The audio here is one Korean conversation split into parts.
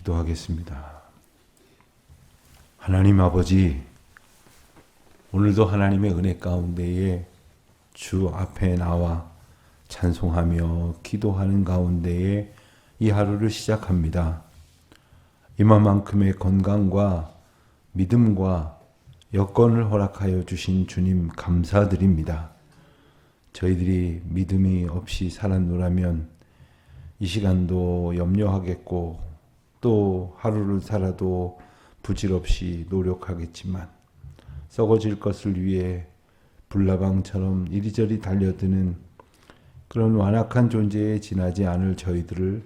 기도하겠습니다. 하나님 아버지, 오늘도 하나님의 은혜 가운데에 주 앞에 나와 찬송하며 기도하는 가운데에 이 하루를 시작합니다. 이만큼의 건강과 믿음과 여건을 허락하여 주신 주님 감사드립니다. 저희들이 믿음이 없이 살았노라면 이 시간도 염려하겠고 또 하루를 살아도 부질없이 노력하겠지만 썩어질 것을 위해 불나방처럼 이리저리 달려드는 그런 완악한 존재에 지나지 않을 저희들을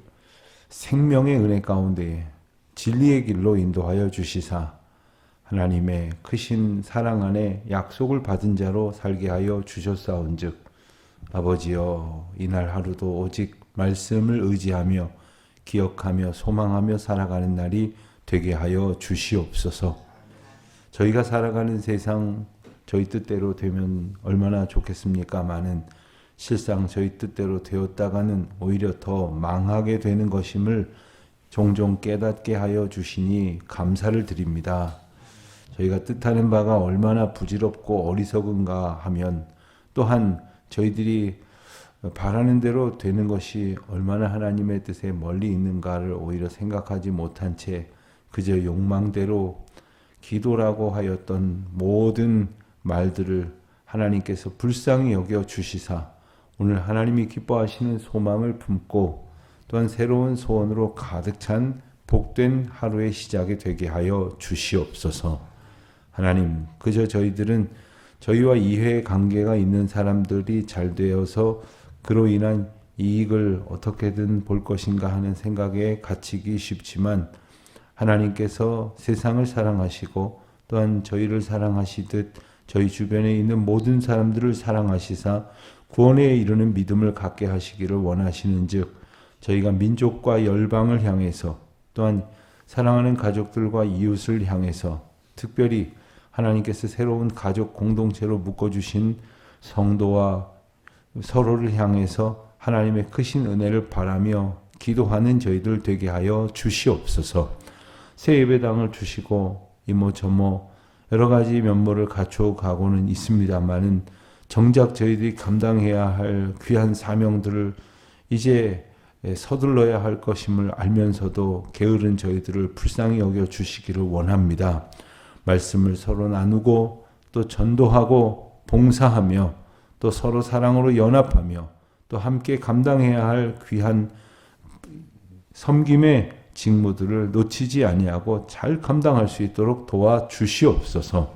생명의 은혜 가운데 진리의 길로 인도하여 주시사 하나님의 크신 사랑 안에 약속을 받은 자로 살게 하여 주셨사온즉 아버지여, 이날 하루도 오직 말씀을 의지하며 기억하며 소망하며 살아가는 날이 되게 하여 주시옵소서. 저희가 살아가는 세상 저희 뜻대로 되면 얼마나 좋겠습니까마는 실상 저희 뜻대로 되었다가는 오히려 더 망하게 되는 것임을 종종 깨닫게 하여 주시니 감사를 드립니다. 저희가 뜻하는 바가 얼마나 부질없고 어리석은가 하면 또한 저희들이 바라는 대로 되는 것이 얼마나 하나님의 뜻에 멀리 있는가를 오히려 생각하지 못한 채 그저 욕망대로 기도라고 하였던 모든 말들을 하나님께서 불쌍히 여겨 주시사 오늘 하나님이 기뻐하시는 소망을 품고 또한 새로운 소원으로 가득 찬 복된 하루의 시작이 되게 하여 주시옵소서. 하나님, 그저 저희들은 저희와 이해 관계가 있는 사람들이 잘 되어서 그로 인한 이익을 어떻게든 볼 것인가 하는 생각에 갇히기 쉽지만 하나님께서 세상을 사랑하시고 또한 저희를 사랑하시듯 저희 주변에 있는 모든 사람들을 사랑하시사 구원에 이르는 믿음을 갖게 하시기를 원하시는즉 저희가 민족과 열방을 향해서 또한 사랑하는 가족들과 이웃을 향해서 특별히 하나님께서 새로운 가족 공동체로 묶어주신 성도와 서로를 향해서 하나님의 크신 은혜를 바라며 기도하는 저희들 되게 하여 주시옵소서. 새 예배당을 주시고 이모 저모 여러 가지 면모를 갖추어 가고는 있습니다만은 정작 저희들이 감당해야 할 귀한 사명들을 이제 서둘러야 할 것임을 알면서도 게으른 저희들을 불쌍히 여겨 주시기를 원합니다. 말씀을 서로 나누고 또 전도하고 봉사하며 또 서로 사랑으로 연합하며 또 함께 감당해야 할 귀한 섬김의 직무들을 놓치지 아니하고 잘 감당할 수 있도록 도와주시옵소서.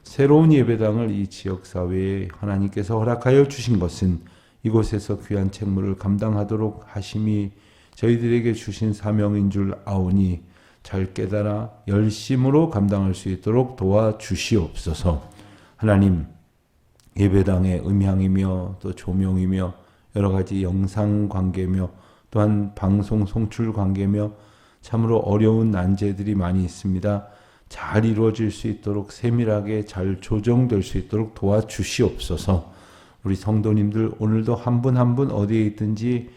새로운 예배당을 이 지역사회에 하나님께서 허락하여 주신 것은 이곳에서 귀한 책무를 감당하도록 하심이 저희들에게 주신 사명인 줄 아오니 잘 깨달아 열심으로 감당할 수 있도록 도와주시옵소서. 하나님, 예배당의 음향이며 또 조명이며 여러 가지 영상 관계며 또한 방송 송출 관계며 참으로 어려운 난제들이 많이 있습니다. 잘 이루어질 수 있도록 세밀하게 잘 조정될 수 있도록 도와주시옵소서. 우리 성도님들 오늘도 한 분 한 분 어디에 있든지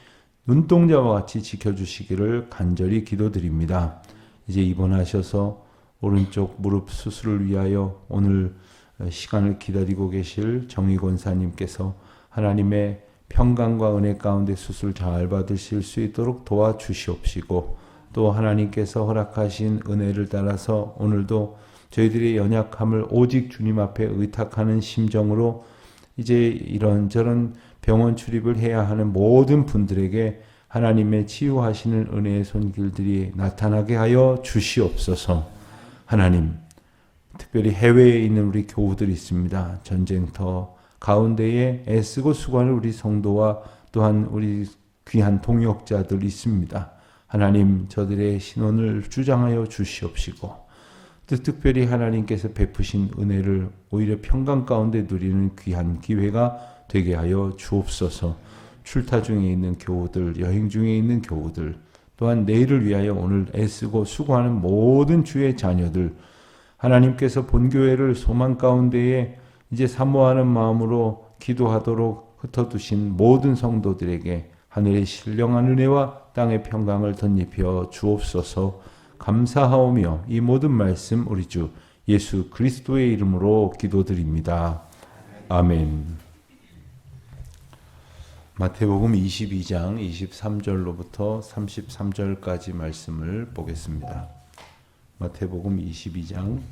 눈동자와 같이 지켜주시기를 간절히 기도드립니다. 이제 입원하셔서 오른쪽 무릎 수술을 위하여 오늘 시간을 기다리고 계실 정희 권사님께서 하나님의 평강과 은혜 가운데 수술 잘 받으실 수 있도록 도와주시옵시고 또 하나님께서 허락하신 은혜를 따라서 오늘도 저희들의 연약함을 오직 주님 앞에 의탁하는 심정으로 이제 이런저런 병원 출입을 해야 하는 모든 분들에게 하나님의 치유하시는 은혜의 손길들이 나타나게 하여 주시옵소서. 하나님, 특별히 해외에 있는 우리 교우들이 있습니다. 전쟁터 가운데에 애쓰고 수고하는 우리 성도와 또한 우리 귀한 동역자들이 있습니다. 하나님, 저들의 신원을 주장하여 주시옵시고 또 특별히 하나님께서 베푸신 은혜를 오히려 평강 가운데 누리는 귀한 기회가 되게 하여 주옵소서. 출타 중에 있는 교우들, 여행 중에 있는 교우들, 또한 내일을 위하여 오늘 애쓰고 수고하는 모든 주의 자녀들, 하나님께서 본교회를 소망 가운데에 이제 사모하는 마음으로 기도하도록 흩어두신 모든 성도들에게 하늘의 신령한 은혜와 땅의 평강을 덧입혀 주옵소서. 감사하오며 이 모든 말씀 우리 주 예수 그리스도의 이름으로 기도드립니다. 아멘. 마태복음 22장 23절로부터 33절까지 말씀을 보겠습니다. 마태복음 22장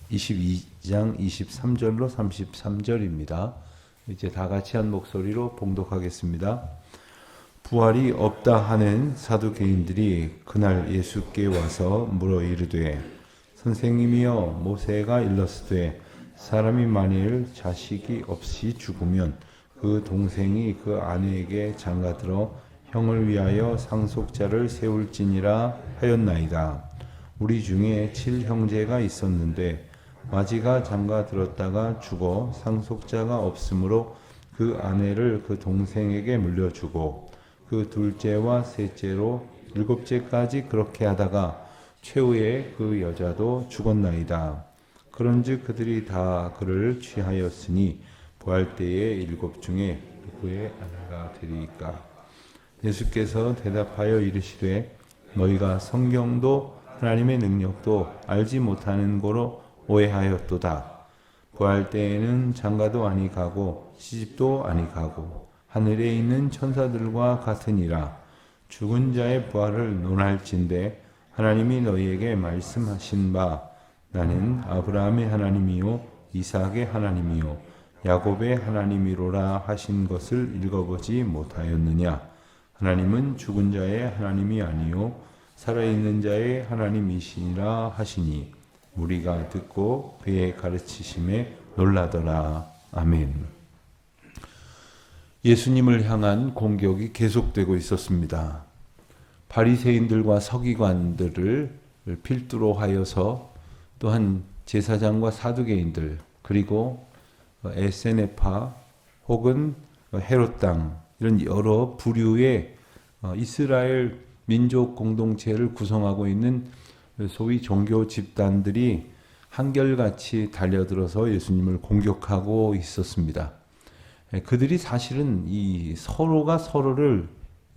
23절로 33절입니다. 이제 다 같이 한 목소리로 봉독하겠습니다. 부활이 없다 하는 사두개인들이 그날 예수께 와서 물어 이르되 선생님이여 모세가 일렀으되 사람이 만일 자식이 없이 죽으면 그 동생이 그 아내에게 장가들어 형을 위하여 상속자를 세울지니라 하였나이다. 우리 중에 7형제가 있었는데 마지가 장가들었다가 죽어 상속자가 없으므로 그 아내를 그 동생에게 물려주고 그 둘째와 셋째로 7째까지 그렇게 하다가 최후에 그 여자도 죽었나이다. 그런즉 그들이 다 그를 취하였으니 부활 때에 7 중에 누구의 아내가 되리이까? 예수께서 대답하여 이르시되 너희가 성경도 하나님의 능력도 알지 못하는 고로 오해하였도다. 부활 때에는 장가도 아니 가고 시집도 아니 가고 하늘에 있는 천사들과 같으니라. 죽은 자의 부활을 논할진대 하나님이 너희에게 말씀하신 바 나는 아브라함의 하나님이요 이삭의 하나님이요 야곱의 하나님이로라 하신 것을 읽어보지 못하였느냐? 하나님은 죽은 자의 하나님이 아니요 살아있는 자의 하나님이시니라 하시니 우리가 듣고 그의 가르치심에 놀라더라. 아멘. 예수님을 향한 공격이 계속되고 있었습니다. 바리새인들과 서기관들을 필두로 하여서 또한 제사장과 사두개인들 그리고 에세네파 혹은 헤롯 당 이런 여러 부류의 이스라엘 민족 공동체를 구성하고 있는 소위 종교 집단들이 한결같이 달려들어서 예수님을 공격하고 있었습니다. 그들이 사실은 이 서로가 서로를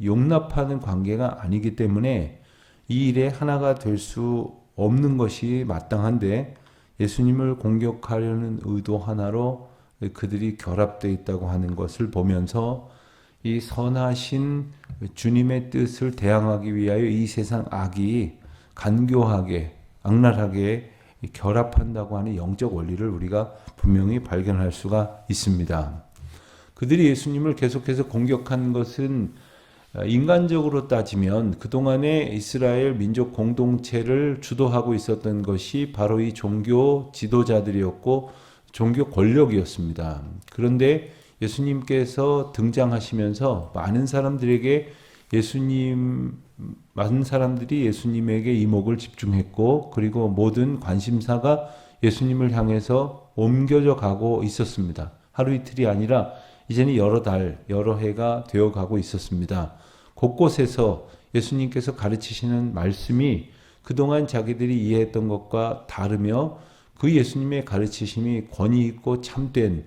용납하는 관계가 아니기 때문에 이 일에 하나가 될 수 없는 것이 마땅한데 예수님을 공격하려는 의도 하나로 그들이 결합되어 있다고 하는 것을 보면서 이 선하신 주님의 뜻을 대항하기 위하여 이 세상 악이 간교하게 악랄하게 결합한다고 하는 영적 원리를 우리가 분명히 발견할 수가 있습니다. 그들이 예수님을 계속해서 공격한 것은 인간적으로 따지면 그동안의 이스라엘 민족 공동체를 주도하고 있었던 것이 바로 이 종교 지도자들이었고 종교 권력이었습니다. 그런데 예수님께서 등장하시면서 많은 사람들이 예수님에게 이목을 집중했고 그리고 모든 관심사가 예수님을 향해서 옮겨져 가고 있었습니다. 하루 이틀이 아니라 이제는 여러 달, 여러 해가 되어 가고 있었습니다. 곳곳에서 예수님께서 가르치시는 말씀이 그동안 자기들이 이해했던 것과 다르며 그 예수님의 가르치심이 권위 있고 참된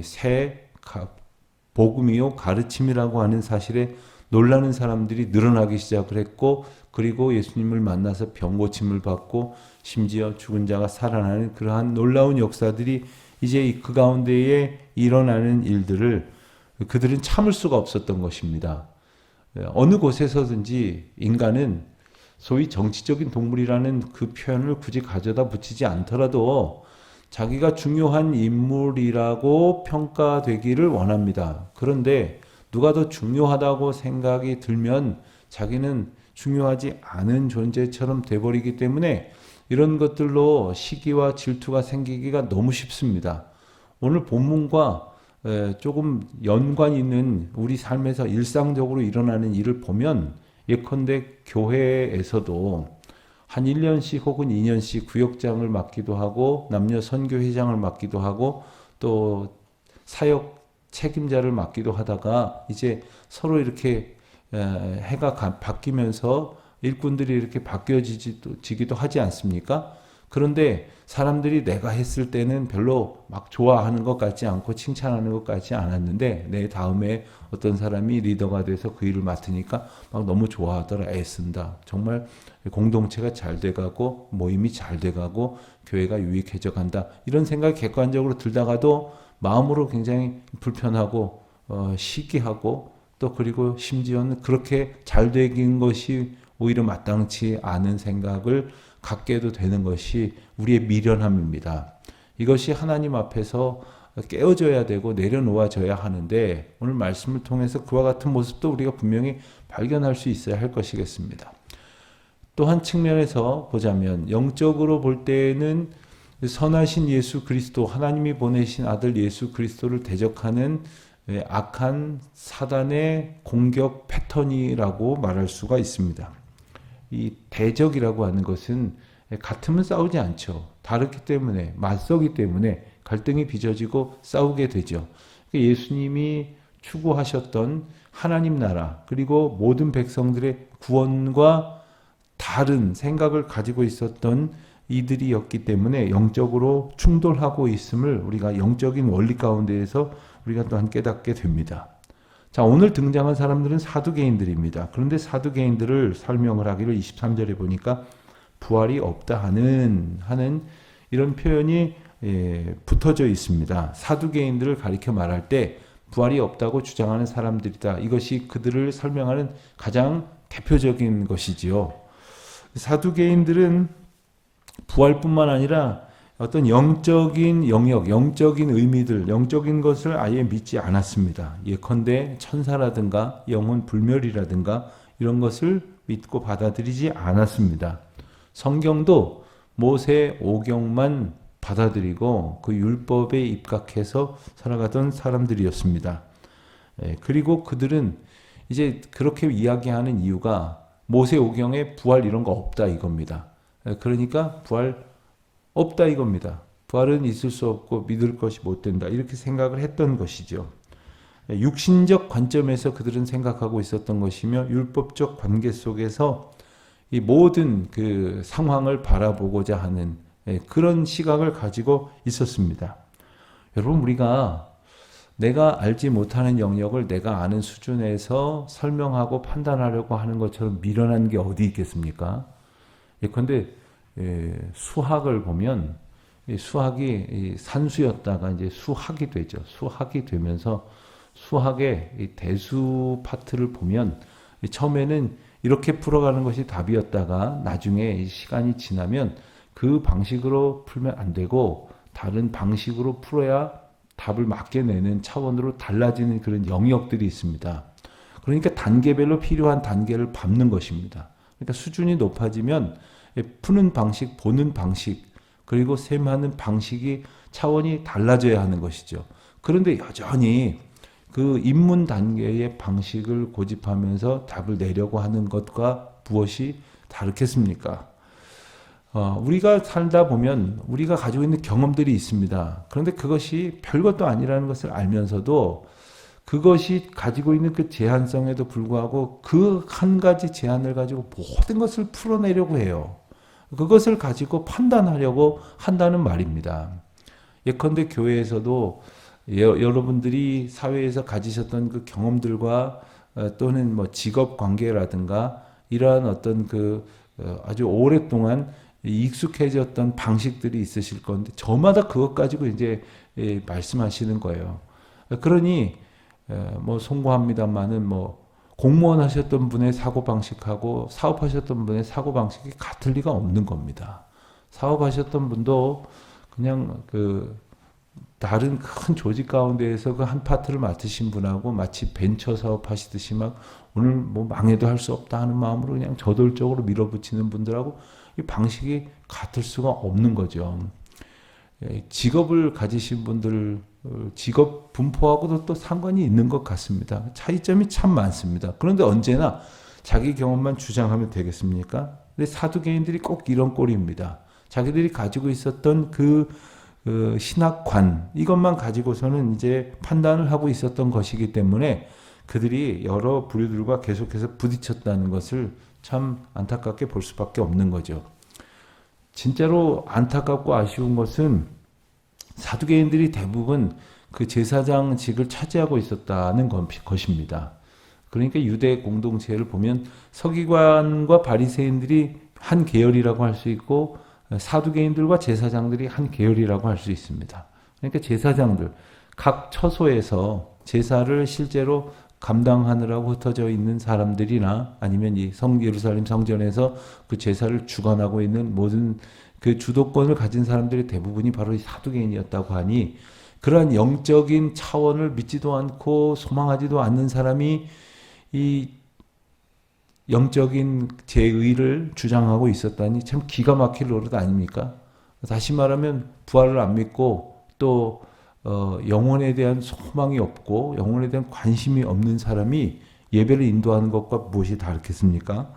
새 복음이요 가르침이라고 하는 사실에 놀라는 사람들이 늘어나기 시작을 했고 그리고 예수님을 만나서 병 고침을 받고 심지어 죽은 자가 살아나는 그러한 놀라운 역사들이 이제 그 가운데에 일어나는 일들을 그들은 참을 수가 없었던 것입니다. 어느 곳에서든지 인간은 소위 정치적인 동물이라는 그 표현을 굳이 가져다 붙이지 않더라도 자기가 중요한 인물이라고 평가되기를 원합니다. 그런데 누가 더 중요하다고 생각이 들면 자기는 중요하지 않은 존재처럼 돼버리기 때문에 이런 것들로 시기와 질투가 생기기가 너무 쉽습니다. 오늘 본문과 조금 연관 있는 우리 삶에서 일상적으로 일어나는 일을 보면 예컨대 교회에서도 한 1년씩 혹은 2년씩 구역장을 맡기도 하고 남녀 선교회장을 맡기도 하고 또 사역 책임자를 맡기도 하다가 이제 서로 이렇게 해가 바뀌면서 일꾼들이 이렇게 바뀌어지기도 하지 않습니까? 그런데 사람들이 내가 했을 때는 별로 막 좋아하는 것 같지 않고 칭찬하는 것 같지 않았는데 내 다음에 어떤 사람이 리더가 돼서 그 일을 맡으니까 막 너무 좋아하더라. 애쓴다. 정말 공동체가 잘 돼가고 모임이 잘 돼가고 교회가 유익해져 간다. 이런 생각이 객관적으로 들다가도 마음으로 굉장히 불편하고 시기하고 또 그리고 심지어는 그렇게 잘 되긴 것이 오히려 마땅치 않은 생각을 갖게도 되는 것이 우리의 미련함입니다. 이것이 하나님 앞에서 깨어져야 되고 내려놓아져야 하는데 오늘 말씀을 통해서 그와 같은 모습도 우리가 분명히 발견할 수 있어야 할 것이겠습니다. 또 한 측면에서 보자면 영적으로 볼 때는 선하신 예수 그리스도, 하나님이 보내신 아들 예수 그리스도를 대적하는 악한 사단의 공격 패턴이라고 말할 수가 있습니다. 이 대적이라고 하는 것은 같으면 싸우지 않죠. 다르기 때문에, 맞서기 때문에 갈등이 빚어지고 싸우게 되죠. 예수님이 추구하셨던 하나님 나라, 그리고 모든 백성들의 구원과 다른 생각을 가지고 있었던 이들이었기 때문에 영적으로 충돌하고 있음을 우리가 영적인 원리 가운데에서 우리가 또한 깨닫게 됩니다. 자, 오늘 등장한 사람들은 사두개인들입니다. 그런데 사두개인들을 설명을 하기를 23절에 보니까 부활이 없다 하는 이런 표현이 붙어져 있습니다. 사두개인들을 가리켜 말할 때 부활이 없다고 주장하는 사람들이다. 이것이 그들을 설명하는 가장 대표적인 것이지요. 사두개인들은 부활뿐만 아니라 어떤 영적인 영역, 영적인 의미들, 영적인 것을 아예 믿지 않았습니다. 예컨대 천사라든가 영혼 불멸이라든가 이런 것을 믿고 받아들이지 않았습니다. 성경도 모세 오경만 받아들이고 그 율법에 입각해서 살아가던 사람들이었습니다. 그리고 그들은 이제 그렇게 이야기하는 이유가 모세 오경에 부활 이런 거 없다 이겁니다. 그러니까 부활 없다 이겁니다. 부활은 있을 수 없고 믿을 것이 못 된다. 이렇게 생각을 했던 것이죠. 육신적 관점에서 그들은 생각하고 있었던 것이며 율법적 관계 속에서 이 모든 그 상황을 바라보고자 하는 그런 시각을 가지고 있었습니다. 여러분, 우리가 내가 알지 못하는 영역을 내가 아는 수준에서 설명하고 판단하려고 하는 것처럼 미련한 게 어디 있겠습니까? 예컨대 수학을 보면 수학이 산수였다가 이제 수학이 되죠. 수학이 되면서 수학의 대수 파트를 보면 처음에는 이렇게 풀어가는 것이 답이었다가 나중에 시간이 지나면 그 방식으로 풀면 안 되고 다른 방식으로 풀어야 답을 맞게 내는 차원으로 달라지는 그런 영역들이 있습니다. 그러니까 단계별로 필요한 단계를 밟는 것입니다. 그러니까 수준이 높아지면 푸는 방식, 보는 방식, 그리고 셈하는 방식이 차원이 달라져야 하는 것이죠. 그런데 여전히 그 입문 단계의 방식을 고집하면서 답을 내려고 하는 것과 무엇이 다르겠습니까? 우리가 살다 보면 우리가 가지고 있는 경험들이 있습니다. 그런데 그것이 별것도 아니라는 것을 알면서도 그것이 가지고 있는 그 제한성에도 불구하고 그 한 가지 제한을 가지고 모든 것을 풀어내려고 해요. 그것을 가지고 판단하려고 한다는 말입니다. 예컨대 교회에서도 여러분들이 사회에서 가지셨던 그 경험들과 또는 뭐 직업 관계라든가 이러한 어떤 그 아주 오랫동안 익숙해졌던 방식들이 있으실 건데 저마다 그것 가지고 이제 말씀하시는 거예요. 그러니 뭐 송구합니다만은 뭐 공무원 하셨던 분의 사고방식하고 사업하셨던 분의 사고방식이 같을 리가 없는 겁니다. 사업하셨던 분도 그냥 그 다른 큰 조직 가운데에서 그 한 파트를 맡으신 분하고 마치 벤처 사업 하시듯이 막 오늘 뭐 망해도 할 수 없다 하는 마음으로 그냥 저돌적으로 밀어붙이는 분들하고 이 방식이 같을 수가 없는 거죠. 직업을 가지신 분들 직업 분포하고도 또 상관이 있는 것 같습니다. 차이점이 참 많습니다. 그런데 언제나 자기 경험만 주장하면 되겠습니까? 근데 사두개인들이 꼭 이런 꼴입니다. 자기들이 가지고 있었던 그 신학관 이것만 가지고서는 이제 판단을 하고 있었던 것이기 때문에 그들이 여러 부류들과 계속해서 부딪혔다는 것을 참 안타깝게 볼 수밖에 없는 거죠. 진짜로 안타깝고 아쉬운 것은 사두개인들이 대부분 그 제사장직을 차지하고 있었다는 것입니다. 그러니까 유대 공동체를 보면 서기관과 바리새인들이 한 계열이라고 할 수 있고 사두개인들과 제사장들이 한 계열이라고 할 수 있습니다. 그러니까 제사장들 각 처소에서 제사를 실제로 감당하느라고 흩어져 있는 사람들이나 아니면 이 예루살렘 성전에서 그 제사를 주관하고 있는 모든 그 주도권을 가진 사람들의 대부분이 바로 이 사두개인이었다고 하니 그러한 영적인 차원을 믿지도 않고 소망하지도 않는 사람이 이 영적인 제의를 주장하고 있었다니 참 기가 막힐 노릇 아닙니까? 다시 말하면 부활을 안 믿고 또 영혼에 대한 소망이 없고 영혼에 대한 관심이 없는 사람이 예배를 인도하는 것과 무엇이 다르겠습니까?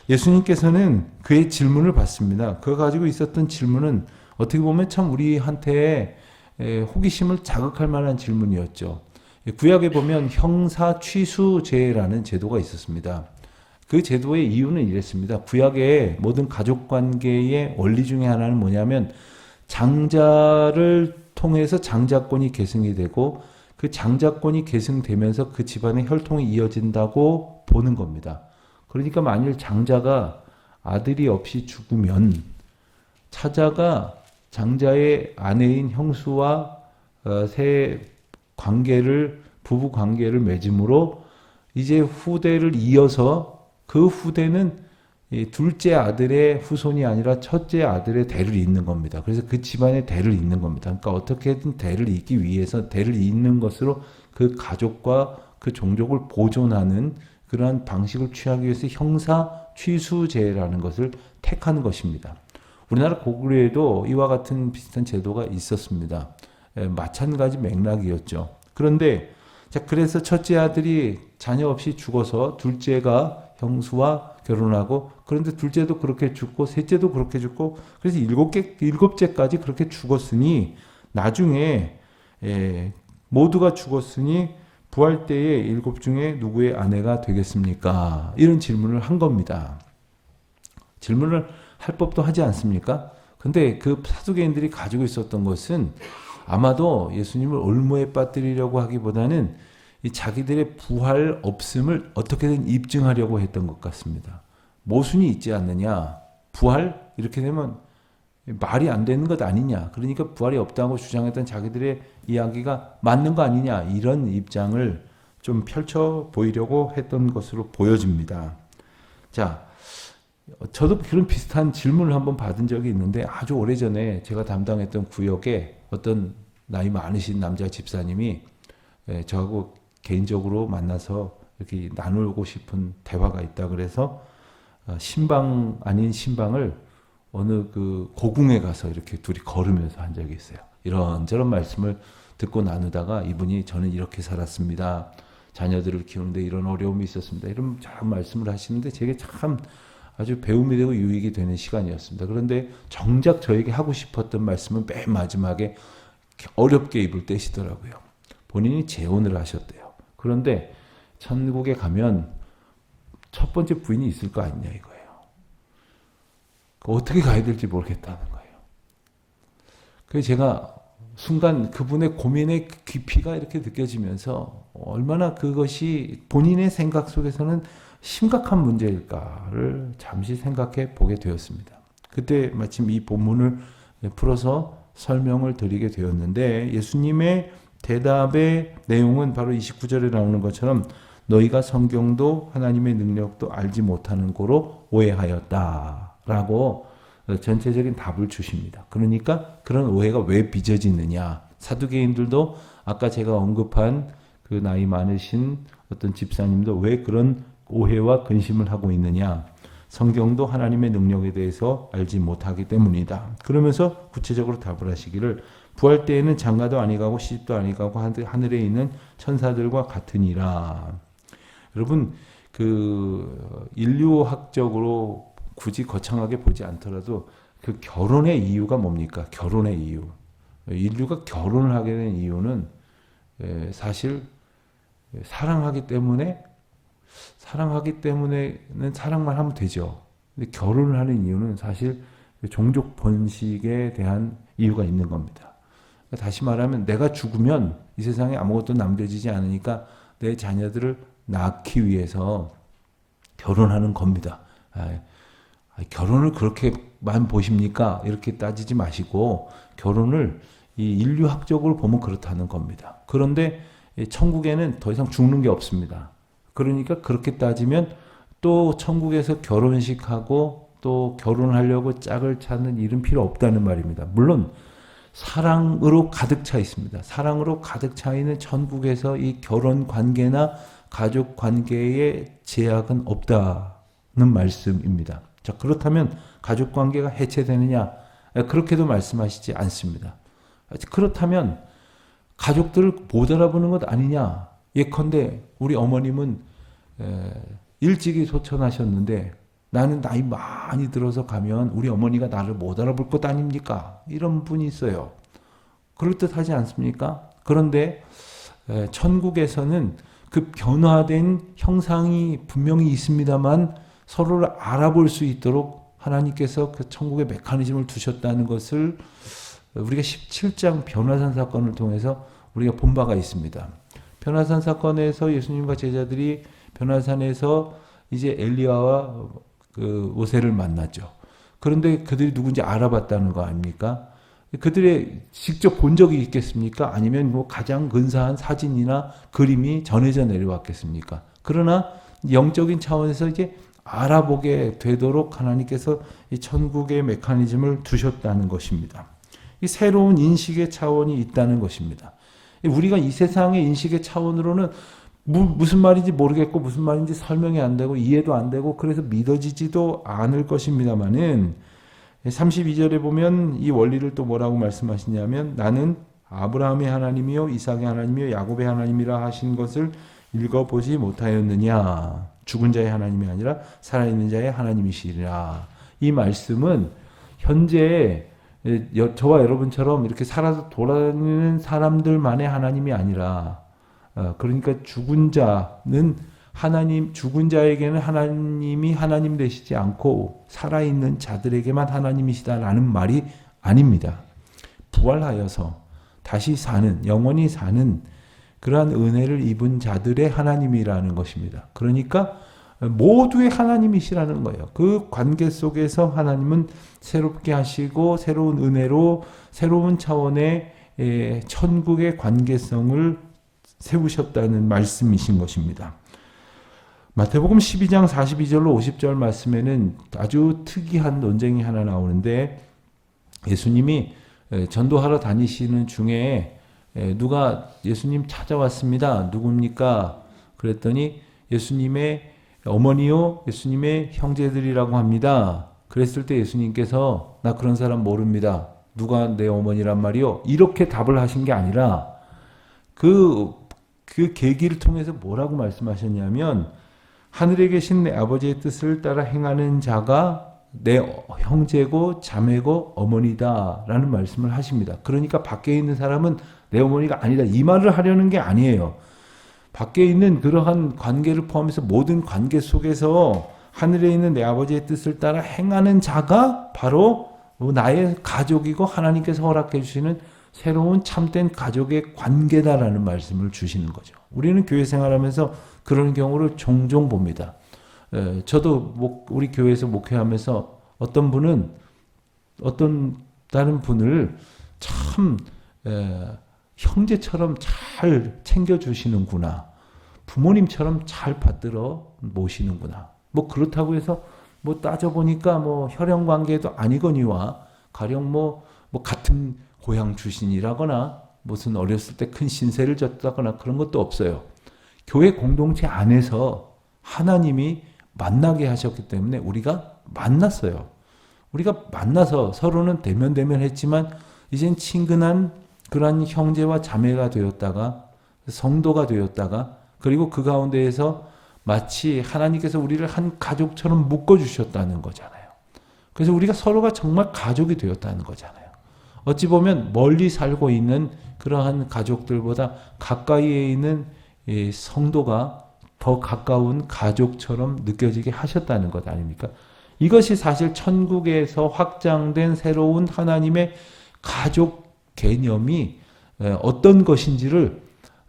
예수님께서는 그의 질문을 받습니다. 그가 가지고 있었던 질문은 어떻게 보면 참 우리한테 호기심을 자극할 만한 질문이었죠. 구약에 보면 형사취수제라는 제도가 있었습니다. 그 제도의 이유는 이랬습니다. 구약의 모든 가족관계의 원리 중에 하나는 뭐냐면 장자를 통해서 장자권이 계승이 되고 그 장자권이 계승되면서 그 집안의 혈통이 이어진다고 보는 겁니다. 그러니까 만일 장자가 아들이 없이 죽으면 차자가 장자의 아내인 형수와 새 관계를 부부 관계를 맺음으로 이제 후대를 이어서 그 후대는 둘째 아들의 후손이 아니라 첫째 아들의 대를 잇는 겁니다. 그래서 그 집안의 대를 잇는 겁니다. 그러니까 어떻게든 대를 잇기 위해서 대를 잇는 것으로 그 가족과 그 종족을 보존하는 그러한 방식을 취하기 위해서 형사 취수제라는 것을 택하는 것입니다. 우리나라 고구려에도 이와 같은 비슷한 제도가 있었습니다. 마찬가지 맥락이었죠. 그런데 그래서 첫째 아들이 자녀 없이 죽어서 둘째가 형수와 결혼하고 그런데 둘째도 그렇게 죽고 셋째도 그렇게 죽고 그래서 일곱째까지 그렇게 죽었으니 나중에 모두가 죽었으니 부활 때에 일곱 중에 누구의 아내가 되겠습니까? 이런 질문을 한 겁니다. 질문을 할 법도 하지 않습니까? 근데 그 사두개인들이 가지고 있었던 것은 아마도 예수님을 올무에 빠뜨리려고 하기보다는 이 자기들의 부활 없음을 어떻게든 입증하려고 했던 것 같습니다. 모순이 있지 않느냐? 부활? 이렇게 되면 말이 안 되는 것 아니냐? 그러니까 부활이 없다고 주장했던 자기들의 이야기가 맞는 거 아니냐? 이런 입장을 좀 펼쳐 보이려고 했던 것으로 보여집니다. 자, 저도 그런 비슷한 질문을 한번 받은 적이 있는데 아주 오래전에 제가 담당했던 구역에 어떤 나이 많으신 남자 집사님이 저하고 개인적으로 만나서 이렇게 나누고 싶은 대화가 있다 그래서 신방 아닌 신방을 어느 그 고궁에 가서 이렇게 둘이 걸으면서 한 적이 있어요. 이런저런 말씀을 듣고 나누다가 이분이 저는 이렇게 살았습니다. 자녀들을 키우는데 이런 어려움이 있었습니다. 이런 잘 말씀을 하시는데 제게 참 아주 배움이 되고 유익이 되는 시간이었습니다. 그런데 정작 저에게 하고 싶었던 말씀은 맨 마지막에 어렵게 입을 떼시더라고요. 본인이 재혼을 하셨대요. 그런데 천국에 가면 첫 번째 부인이 있을 거 아니냐 이거예요. 어떻게 가야 될지 모르겠다는 거예요. 그래서 제가 순간 그분의 고민의 깊이가 이렇게 느껴지면서 얼마나 그것이 본인의 생각 속에서는 심각한 문제일까를 잠시 생각해 보게 되었습니다. 그때 마침 이 본문을 풀어서 설명을 드리게 되었는데 예수님의 대답의 내용은 바로 29절에 나오는 것처럼 너희가 성경도 하나님의 능력도 알지 못하는 고로 오해하였다라고 전체적인 답을 주십니다. 그러니까 그런 오해가 왜 빚어지느냐. 사두개인들도 아까 제가 언급한 그 나이 많으신 어떤 집사님도 왜 그런 오해와 근심을 하고 있느냐. 성경도 하나님의 능력에 대해서 알지 못하기 때문이다. 그러면서 구체적으로 답을 하시기를 부활 때에는 장가도 아니가고 시집도 아니가고 하늘에 있는 천사들과 같으니라. 여러분 그 인류학적으로 굳이 거창하게 보지 않더라도 그 결혼의 이유가 뭡니까? 결혼의 이유. 인류가 결혼을 하게 된 이유는 사실 사랑하기 때문에는 사랑만 하면 되죠. 근데 결혼을 하는 이유는 사실 종족 번식에 대한 이유가 있는 겁니다. 다시 말하면 내가 죽으면 이 세상에 아무것도 남겨지지 않으니까 내 자녀들을 낳기 위해서 결혼하는 겁니다. 결혼을 그렇게만 보십니까? 이렇게 따지지 마시고 결혼을 이 인류학적으로 보면 그렇다는 겁니다. 그런데 천국에는 더 이상 죽는 게 없습니다. 그러니까 그렇게 따지면 또 천국에서 결혼식하고 또 결혼하려고 짝을 찾는 일은 필요 없다는 말입니다. 물론 사랑으로 가득 차 있습니다. 사랑으로 가득 차 있는 천국에서 이 결혼 관계나 가족 관계에 제약은 없다는 말씀입니다. 자, 그렇다면 가족 관계가 해체되느냐? 그렇게도 말씀하시지 않습니다. 그렇다면 가족들을 못 알아보는 것 아니냐? 예컨대 우리 어머님은 일찍이 소천하셨는데 나는 나이 많이 들어서 가면 우리 어머니가 나를 못 알아볼 것 아닙니까? 이런 분이 있어요. 그럴듯하지 않습니까? 그런데 천국에서는 그 변화된 형상이 분명히 있습니다만 서로를 알아볼 수 있도록 하나님께서 그 천국의 메커니즘을 두셨다는 것을 우리가 17장 변화산 사건을 통해서 우리가 본 바가 있습니다. 변화산 사건에서 예수님과 제자들이 변화산에서 이제 엘리야와 그 모세를 만났죠. 그런데 그들이 누군지 알아봤다는 거 아닙니까? 그들의 직접 본 적이 있겠습니까? 아니면 뭐 가장 근사한 사진이나 그림이 전해져 내려왔겠습니까? 그러나 영적인 차원에서 이제 알아보게 되도록 하나님께서 이 천국의 메커니즘을 두셨다는 것입니다. 이 새로운 인식의 차원이 있다는 것입니다. 우리가 이 세상의 인식의 차원으로는 무슨 말인지 모르겠고 무슨 말인지 설명이 안 되고 이해도 안 되고 그래서 믿어지지도 않을 것입니다만은 32절에 보면 이 원리를 또 뭐라고 말씀하시냐면 나는 아브라함의 하나님이요 이삭의 하나님이요 야곱의 하나님이라 하신 것을 읽어보지 못하였느냐. 죽은 자의 하나님이 아니라 살아있는 자의 하나님이시리라. 이 말씀은 현재 저와 여러분처럼 이렇게 살아서 돌아다니는 사람들만의 하나님이 아니라 그러니까 죽은 자는 하나님, 죽은 자에게는 하나님이 하나님 되시지 않고 살아있는 자들에게만 하나님이시다라는 말이 아닙니다. 부활하여서 다시 사는, 영원히 사는 그러한 은혜를 입은 자들의 하나님이라는 것입니다. 그러니까 모두의 하나님이시라는 거예요. 그 관계 속에서 하나님은 새롭게 하시고 새로운 은혜로 새로운 차원의 천국의 관계성을 세우셨다는 말씀이신 것입니다. 마태복음 12장 42절로 50절 말씀에는 아주 특이한 논쟁이 하나 나오는데 예수님이 전도하러 다니시는 중에 누가 예수님 찾아왔습니다. 누굽니까? 그랬더니 예수님의 어머니요 예수님의 형제들이라고 합니다. 그랬을 때 예수님께서 나 그런 사람 모릅니다. 누가 내 어머니란 말이요? 이렇게 답을 하신 게 아니라 그 계기를 통해서 뭐라고 말씀하셨냐면 하늘에 계신 내 아버지의 뜻을 따라 행하는 자가 내 형제고 자매고 어머니다 라는 말씀을 하십니다. 그러니까 밖에 있는 사람은 내 어머니가 아니다 이 말을 하려는 게 아니에요. 밖에 있는 그러한 관계를 포함해서 모든 관계 속에서 하늘에 있는 내 아버지의 뜻을 따라 행하는 자가 바로 나의 가족이고 하나님께서 허락해 주시는 새로운 참된 가족의 관계다라는 말씀을 주시는 거죠. 우리는 교회 생활하면서 그런 경우를 종종 봅니다. 저도 우리 교회에서 목회하면서 어떤 분은 어떤 다른 분을 참 형제처럼 잘 챙겨주시는구나. 부모님처럼 잘 받들어 모시는구나. 뭐 그렇다고 해서 뭐 따져보니까 뭐 혈연관계도 아니거니와 가령 뭐 같은 고향 출신이라거나 무슨 어렸을 때 큰 신세를 졌다거나 그런 것도 없어요. 교회 공동체 안에서 하나님이 만나게 하셨기 때문에 우리가 만났어요. 우리가 만나서 서로는 대면했지만 이젠 친근한 그러한 형제와 자매가 되었다가 성도가 되었다가 그리고 그 가운데에서 마치 하나님께서 우리를 한 가족처럼 묶어주셨다는 거잖아요. 그래서 우리가 서로가 정말 가족이 되었다는 거잖아요. 어찌 보면 멀리 살고 있는 그러한 가족들보다 가까이에 있는 성도가 더 가까운 가족처럼 느껴지게 하셨다는 것 아닙니까? 이것이 사실 천국에서 확장된 새로운 하나님의 가족 개념이 어떤 것인지를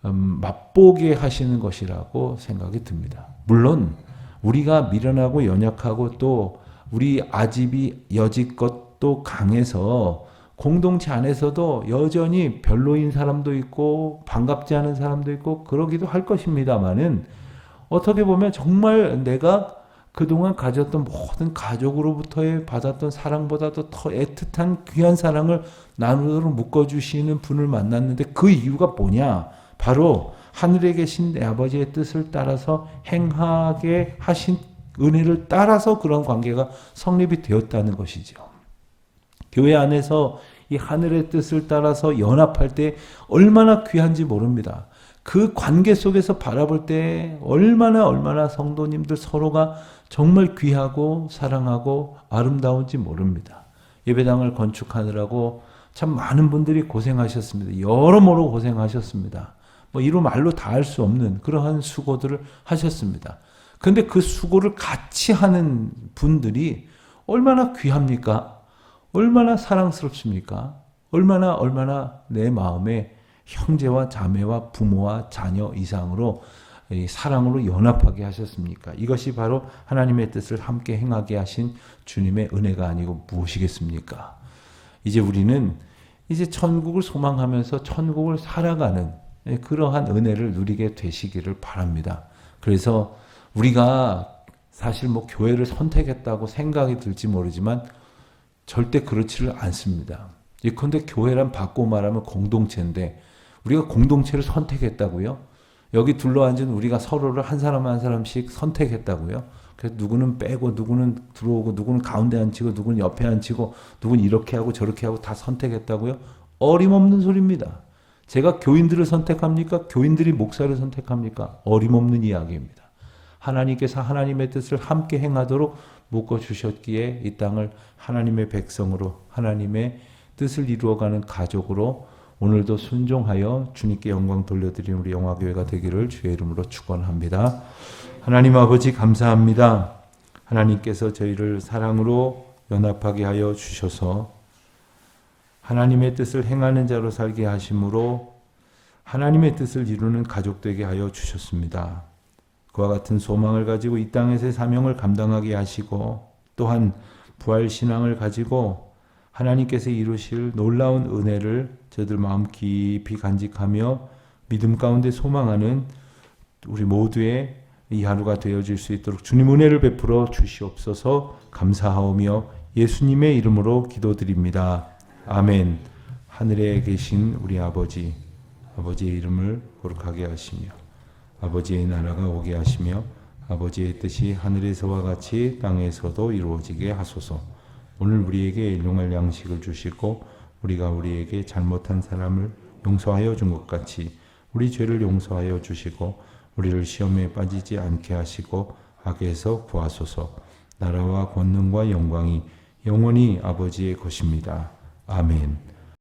맛보게 하시는 것이라고 생각이 듭니다. 물론 우리가 미련하고 연약하고 또 우리 아집이 여지껏 또 강해서 공동체 안에서도 여전히 별로인 사람도 있고 반갑지 않은 사람도 있고 그러기도 할 것입니다만은 어떻게 보면 정말 내가 그동안 가졌던 모든 가족으로부터의 받았던 사랑보다도 더 애틋한 귀한 사랑을 나누도록 묶어주시는 분을 만났는데 그 이유가 뭐냐? 바로 하늘에 계신 내 아버지의 뜻을 따라서 행하게 하신 은혜를 따라서 그런 관계가 성립이 되었다는 것이죠. 교회 안에서 이 하늘의 뜻을 따라서 연합할 때 얼마나 귀한지 모릅니다. 그 관계 속에서 바라볼 때 얼마나 성도님들 서로가 정말 귀하고 사랑하고 아름다운지 모릅니다. 예배당을 건축하느라고 참 많은 분들이 고생하셨습니다. 여러모로 고생하셨습니다. 이루 말로 다 할 수 없는 그러한 수고들을 하셨습니다. 근데 그 수고를 같이 하는 분들이 얼마나 귀합니까? 얼마나 사랑스럽습니까? 얼마나 내 마음에 형제와 자매와 부모와 자녀 이상으로 사랑으로 연합하게 하셨습니까? 이것이 바로 하나님의 뜻을 함께 행하게 하신 주님의 은혜가 아니고 무엇이겠습니까? 이제 우리는 이제 천국을 소망하면서 천국을 살아가는 그러한 은혜를 누리게 되시기를 바랍니다. 그래서 우리가 사실 교회를 선택했다고 생각이 들지 모르지만 절대 그렇지를 않습니다. 예컨대 교회란 바꿔 말하면 공동체인데 우리가 공동체를 선택했다고요? 여기 둘러앉은 우리가 서로를 한 사람 한 사람씩 선택했다고요? 그래서 누구는 빼고 누구는 들어오고 누구는 가운데 앉히고 누구는 옆에 앉히고 누구는 이렇게 하고 저렇게 하고 다 선택했다고요? 어림없는 소리입니다. 제가 교인들을 선택합니까? 교인들이 목사를 선택합니까? 어림없는 이야기입니다. 하나님께서 하나님의 뜻을 함께 행하도록 묶어주셨기에 이 땅을 하나님의 백성으로 하나님의 뜻을 이루어가는 가족으로 오늘도 순종하여 주님께 영광 돌려드리는 우리 영화교회가 되기를 주의 이름으로 축원합니다. 하나님 아버지 감사합니다. 하나님께서 저희를 사랑으로 연합하게 하여 주셔서 하나님의 뜻을 행하는 자로 살게 하심으로 하나님의 뜻을 이루는 가족 되게 하여 주셨습니다. 그와 같은 소망을 가지고 이 땅에서의 사명을 감당하게 하시고 또한 부활신앙을 가지고 하나님께서 이루실 놀라운 은혜를 저들 마음 깊이 간직하며 믿음 가운데 소망하는 우리 모두의 이 하루가 되어질 수 있도록 주님 은혜를 베풀어 주시옵소서. 감사하오며 예수님의 이름으로 기도드립니다. 아멘. 하늘에 계신 우리 아버지의 이름을 거룩하게 하시며 아버지의 나라가 오게 하시며 아버지의 뜻이 하늘에서와 같이 땅에서도 이루어지게 하소서. 오늘 우리에게 일용할 양식을 주시고 우리가 우리에게 잘못한 사람을 용서하여 준 것 같이 우리 죄를 용서하여 주시고 우리를 시험에 빠지지 않게 하시고 악에서 구하소서. 나라와 권능과 영광이 영원히 아버지의 것입니다. 아멘.